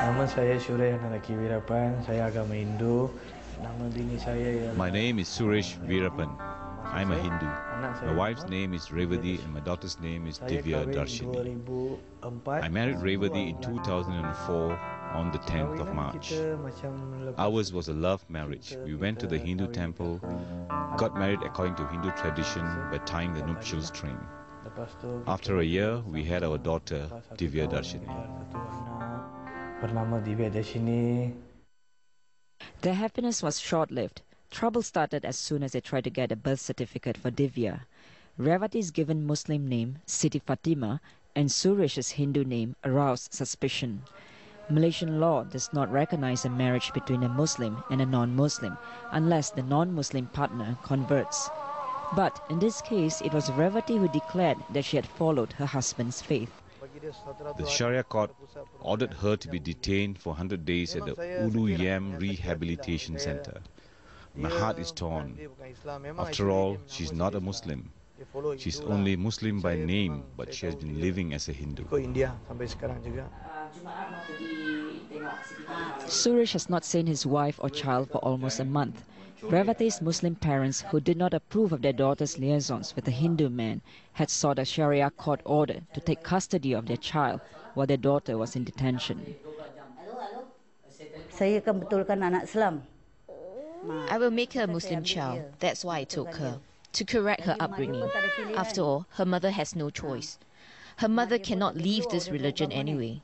Nama saya Shariyah Weerapan, saya agama Hindu. Nama bini saya ialah... My name is Suresh Veerapan. I'm a Hindu. My wife's name is Revati and my daughter's name is Divya Darshini. I married Revati in 2004 on the 10th of March. Ours was a love marriage. We went to the Hindu temple, got married according to Hindu tradition by tying the nuptial string. After a year, we had our daughter, Divya Darshini. Their happiness was short-lived. Trouble started as soon as they tried to get a birth certificate for Divya. Revati's given Muslim name, Siti Fatima, and Suresh's Hindu name aroused suspicion. Malaysian law does not recognize a marriage between a Muslim and a non-Muslim unless the non-Muslim partner converts. But in this case, it was Revati who declared that she had followed her husband's faith. The Shariyah court ordered her to be detained for 100 days at the Ulu Yam Rehabilitation Center. My heart is torn. After all, she's not a Muslim. She's only Muslim by name, but she has been living as a Hindu. Suresh has not seen his wife or child for almost a month. Revati's Muslim parents, who did not approve of their daughter's liaisons with a Hindu man, had sought a Sharia court order to take custody of their child while their daughter was in detention. Saya akan betulkan anak Islam. I will make her a Muslim child. That's why I took her, to correct her upbringing. After all, her mother has no choice. Her mother cannot leave this religion anyway.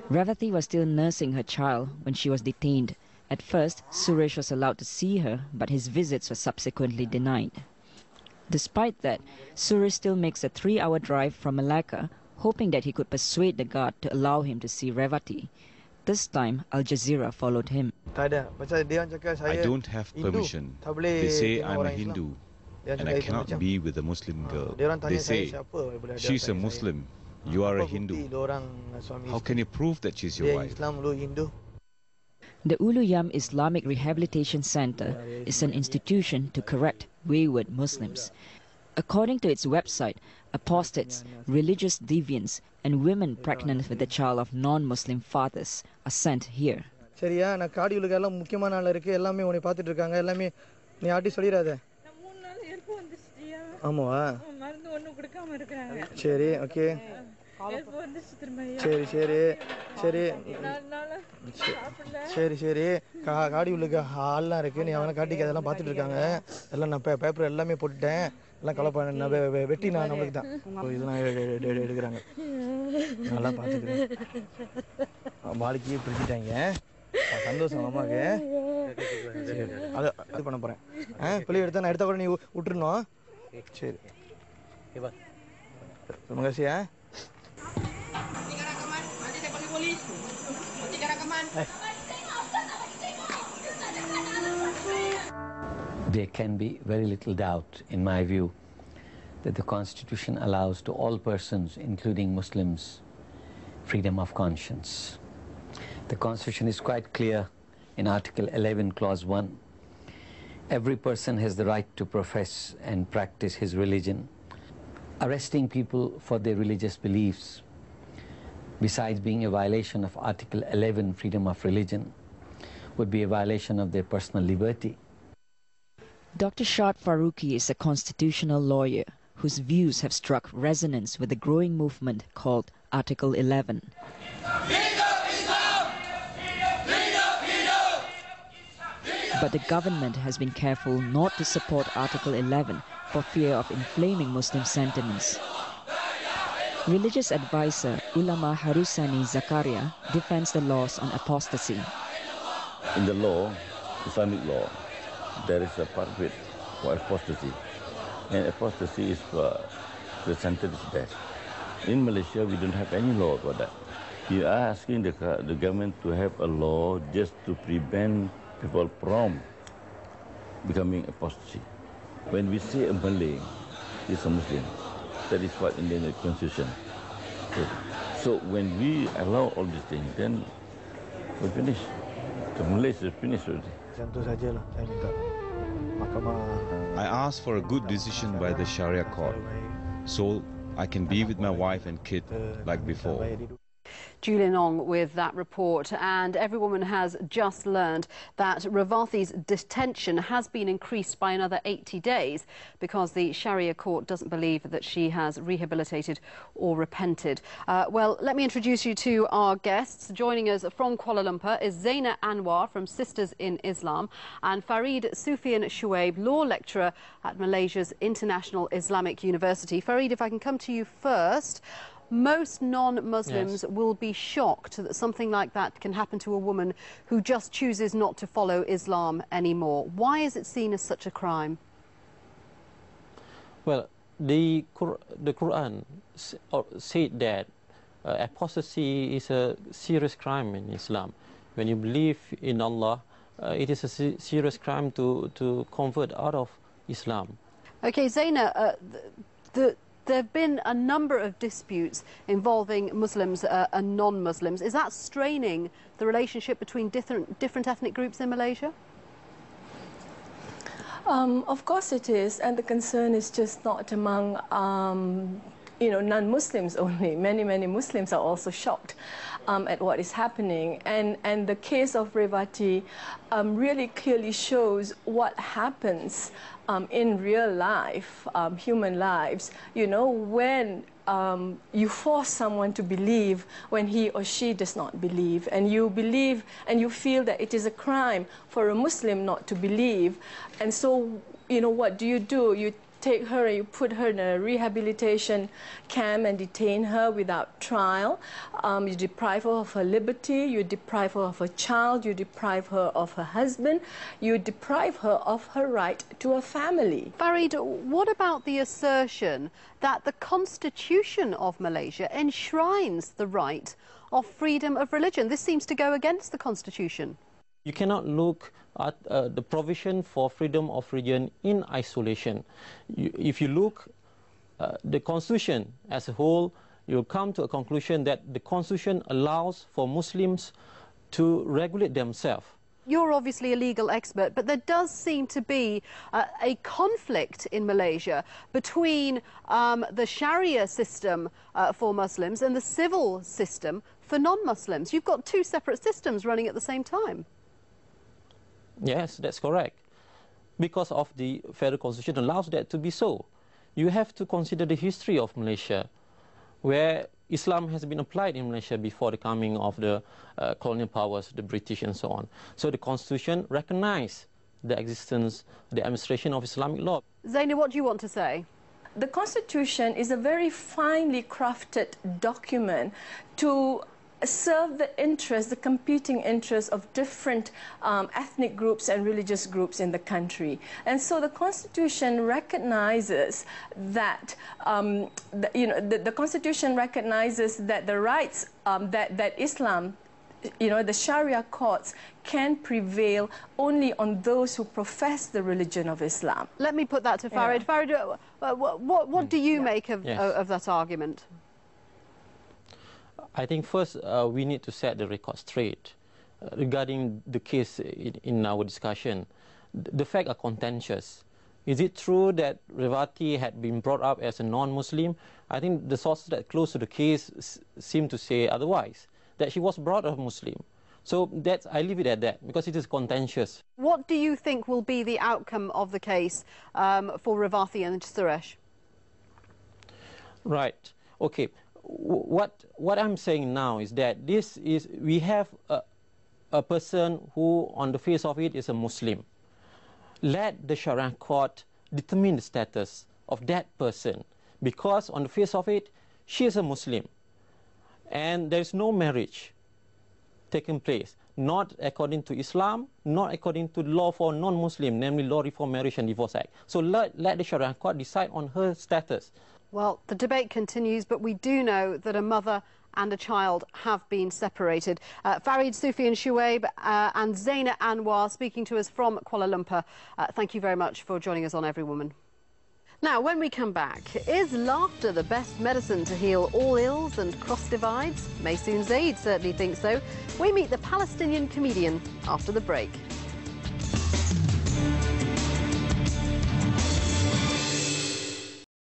Revati was still nursing her child when she was detained. At first, Suresh was allowed to see her, but his visits were subsequently denied. Despite that, Suresh still makes a 3-hour drive from Malacca, hoping that he could persuade the guard to allow him to see Revati. This time, Al Jazeera followed him. I don't have permission. They say I'm a Hindu and I cannot be with a Muslim girl. They say, she's a Muslim, you are a Hindu. How can you prove that she's your wife? The Ulu Yam Islamic Rehabilitation Center is an institution to correct wayward Muslims. According to its website, apostates, religious deviants, and women pregnant with a child of non-Muslim fathers are sent here. Shariyah, na kaadi ulagala mukkiyamaana aala irukku ellame unai paatittu irukanga ellame nee aadi solirada. Na 3 naal help vandichchiya. Aamava. Marundu onnu kudukama irukanga. Seri, okay. Help vandichu thirumaiya. Seri. Seri. Kaadi ulaga haalla irukku nee avana kaadi adella paatittu irukanga. Ella na paper ellame potten. எல்லாம் கலப்பா நான் வெட்டி நான் நம்மளுக்கு தான் இதெல்லாம் எடுக்கிறாங்க நல்லா பார்த்துக்கிறேன் வாழ்க்கையே பிரிச்சுட்டாங்க சந்தோஷம் அம்மாவுக்கு சரி அது பண்ண போகிறேன் பிள்ளை எடுத்தா நான் எடுத்தா கூட நீ விட்டுருணும் சரி மகசியா There can be very little doubt, in my view, that the Constitution allows to all persons, including Muslims, freedom of conscience. The Constitution is quite clear in Article 11, Clause 1. Every person has the right to profess and practice his religion. Arresting people for their religious beliefs, besides being a violation of Article 11, freedom of religion, would be a violation of their personal liberty. Dr. Shad Faruqi is a constitutional lawyer whose views have struck resonance with the growing movement called Article 11. But the government has been careful not to support Article 11 for fear of inflaming Muslim sentiments. Religious advisor Ulama Harusani Zakaria defends the laws on apostasy. In the law, Islamic law, there is a part of it for apostasy, and apostasy is for the sentence is death. In Malaysia, we don't have any law about that. We are asking the government to have a law just to prevent people from becoming apostasy. When we say a Malay is a Muslim, that is what in the Constitution. So when we allow all these things, then we finish. The Malays is finished already. I asked for a good decision by the Sharia court, so I can be with my wife and kid like before. Julian Ong with that report. And Every Woman has just learned that Revathi's detention has been increased by another 80 days because the Shariyah court doesn't believe that she has rehabilitated or repented. Well, let me introduce you to our guests. Joining us from Kuala Lumpur is Zaina Anwar from Sisters in Islam and Farid Sufian Shuaib, law lecturer at Malaysia's International Islamic University. Farid, if I can come to you first. Most non-Muslims will be shocked that something like that can happen to a woman who just chooses not to follow Islam anymore. Why is it seen as such a crime? Well, the Quran said that apostasy is a serious crime in Islam. When you believe in Allah, it is a serious crime to convert out of Islam. Okay, Zaina, there have been a number of disputes involving Muslims and non-Muslims. Is that straining the relationship between different ethnic groups in Malaysia? Of course it is, and the concern is just not among non-Muslims only. Many Muslims are also shocked at what is happening, and the case of Revathi really clearly shows what happens in real life, human lives, when you force someone to believe when he or she does not believe, and you believe and you feel that it is a crime for a Muslim not to believe. And so, what do? You take her and you put her in a rehabilitation camp and detain her without trial. You deprive her of her liberty, you deprive her of her child, you deprive her of her husband, you deprive her of her right to a family. Farid, what about the assertion that the Constitution of Malaysia enshrines the right of freedom of religion? This seems to go against the Constitution. You cannot look at the provision for freedom of religion in isolation. If you look the Constitution as a whole, you'll come to a conclusion that the Constitution allows for Muslims to regulate themselves. You're obviously a legal expert, but there does seem to be a conflict in Malaysia between the Sharia system for Muslims and the civil system for non-Muslims. You've got two separate systems running at the same time. Yes, that's correct. Because of the Federal Constitution allows that to be so. You have to consider the history of Malaysia, where Islam has been applied in Malaysia before the coming of the colonial powers, the British and so on. So the Constitution recognized the existence, the administration of Islamic law. Zaina, what do you want to say? The Constitution is a very finely crafted document to serve the interests, the competing interests of different ethnic groups and religious groups in the country. And so the Constitution recognizes that, the Constitution recognizes that the rights that Islam, the Sharia courts can prevail only on those who profess the religion of Islam. Let me put that to Farid. Farid, what do you make of that argument? I think first we need to set the record straight regarding the case in our discussion. The facts are contentious. Is it true that Revathi had been brought up as a non-Muslim? I think the sources that close to the case seem to say otherwise, that she was brought up Muslim. So I leave it at that, because it is contentious. What do you think will be the outcome of the case for Revathi and Suresh? Right. Okay. What I'm saying now is that we have a person who on the face of it is a Muslim. Let the Sharia court determine the status of that person, because on the face of it she is a Muslim and there is no marriage taking place, not according to Islam, not according to the law for non-Muslim, namely Law Reform Marriage and Divorce Act. So let the Sharia court decide on her status. Well, the debate continues, but we do know that a mother and a child have been separated. Farid Sufian Shuaib and Zaina Anwar speaking to us from Kuala Lumpur. Thank you very much for joining us on Every Woman. Now, when we come back, is laughter the best medicine to heal all ills and cross divides? Maysoon Zaid certainly thinks so. We meet the Palestinian comedian after the break.